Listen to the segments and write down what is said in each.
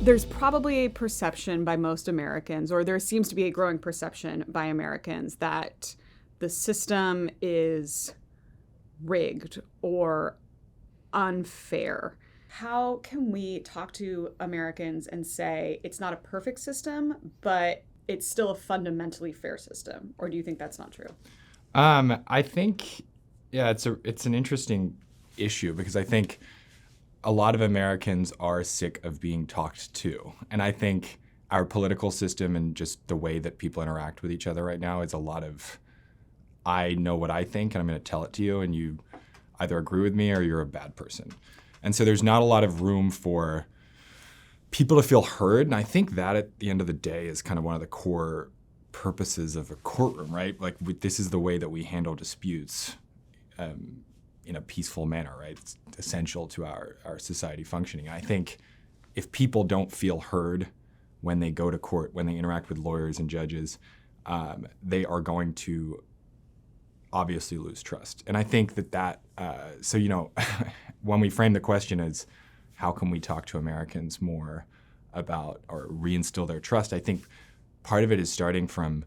There's probably a perception by most Americans, or there seems to be a growing perception by Americans, that the system is rigged or unfair. How can we talk to Americans and say it's not a perfect system, but it's still a fundamentally fair system? Or do you think that's not true? I think, yeah, it's an interesting issue because I think a lot of Americans are sick of being talked to. And I think our political system and just the way that people interact with each other right now is a lot of, I know what I think and I'm going to tell it to you and you either agree with me or you're a bad person. And so there's not a lot of room for people to feel heard. And I think that at the end of the day is kind of one of the core purposes of a courtroom, right? Like this is the way that we handle disputes in a peaceful manner, right? It's essential to our society functioning. I think if people don't feel heard when they go to court, when they interact with lawyers and judges, they are going to obviously lose trust. And I think so, when we frame the question as how can we talk to Americans more about or reinstill their trust, I think part of it is starting from,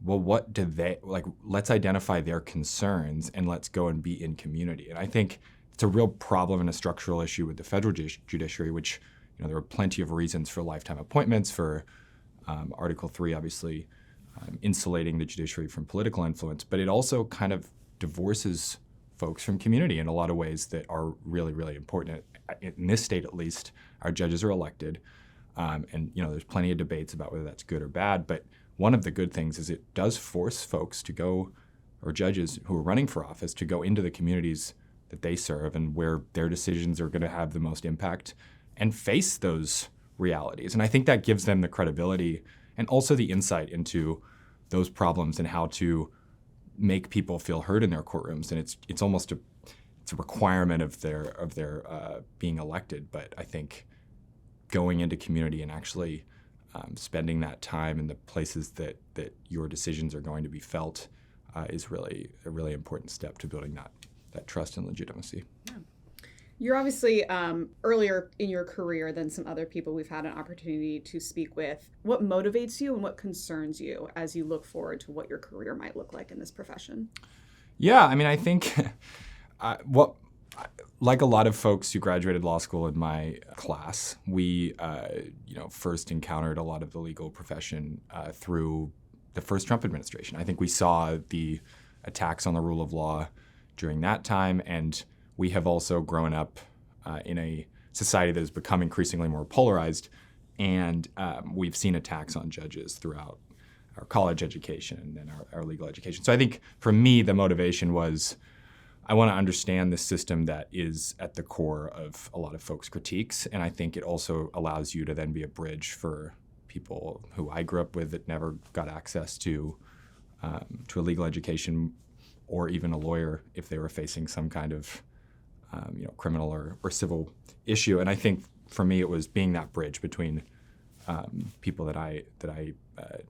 well, what do they, like, let's identify their concerns and let's go and be in community. And I think it's a real problem and a structural issue with the federal judiciary, which, there are plenty of reasons for lifetime appointments, for Article 3, obviously, insulating the judiciary from political influence, but it also kind of divorces folks from community in a lot of ways that are really, really important. In this state, at least, our judges are elected, and there's plenty of debates about whether that's good or bad, but one of the good things is it does force folks to go, or judges who are running for office, to go into the communities that they serve and where their decisions are going to have the most impact and face those realities. And I think that gives them the credibility and also the insight into those problems and how to make people feel heard in their courtrooms. And it's almost a requirement of their being elected. But I think going into community and actually spending that time in the places that your decisions are going to be felt is really a really important step to building that trust and legitimacy. Yeah. You're obviously earlier in your career than some other people we've had an opportunity to speak with. What motivates you and what concerns you as you look forward to what your career might look like in this profession? Yeah, I mean, I think like a lot of folks who graduated law school in my class, we first encountered a lot of the legal profession through the first Trump administration. I think we saw the attacks on the rule of law during that time, and we have also grown up in a society that has become increasingly more polarized, and we've seen attacks on judges throughout our college education and our legal education. So I think for me, the motivation was I want to understand the system that is at the core of a lot of folks' critiques, and I think it also allows you to then be a bridge for people who I grew up with that never got access to a legal education or even a lawyer if they were facing some kind of criminal or civil issue. And I think for me, it was being that bridge between people that I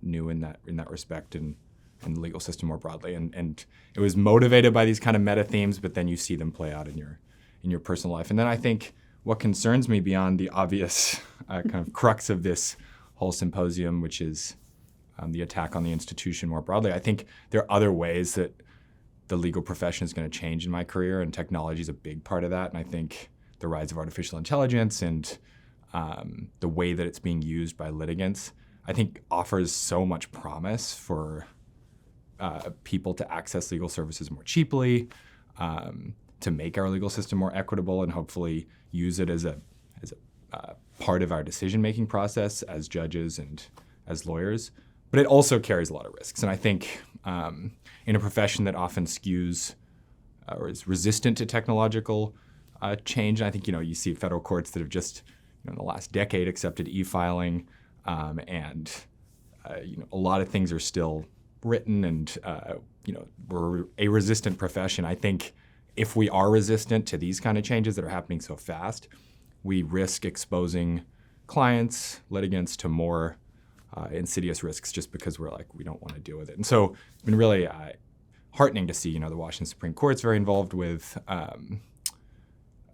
knew in that respect and the legal system more broadly. And it was motivated by these kind of meta themes, but then you see them play out in your personal life. And then I think what concerns me beyond the obvious kind of crux of this whole symposium, which is the attack on the institution more broadly, I think there are other ways that the legal profession is going to change in my career, and technology is a big part of that. And I think the rise of artificial intelligence and the way that it's being used by litigants, I think offers so much promise for people to access legal services more cheaply, to make our legal system more equitable, and hopefully use it as a part of our decision-making process as judges and as lawyers. But it also carries a lot of risks. And I think in a profession that often skews or is resistant to technological change, and I think you see federal courts that have just in the last decade accepted e-filing, and a lot of things are still written, and we're a resistant profession. I think if we are resistant to these kind of changes that are happening so fast, we risk exposing clients, litigants to more insidious risks just because we don't want to deal with it. And so it's been really heartening to see, the Washington Supreme Court's very involved with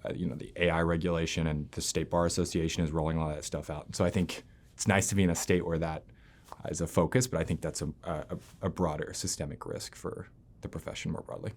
the AI regulation, and the State Bar Association is rolling all that stuff out. And so I think it's nice to be in a state where that is a focus, but I think that's a broader systemic risk for the profession more broadly.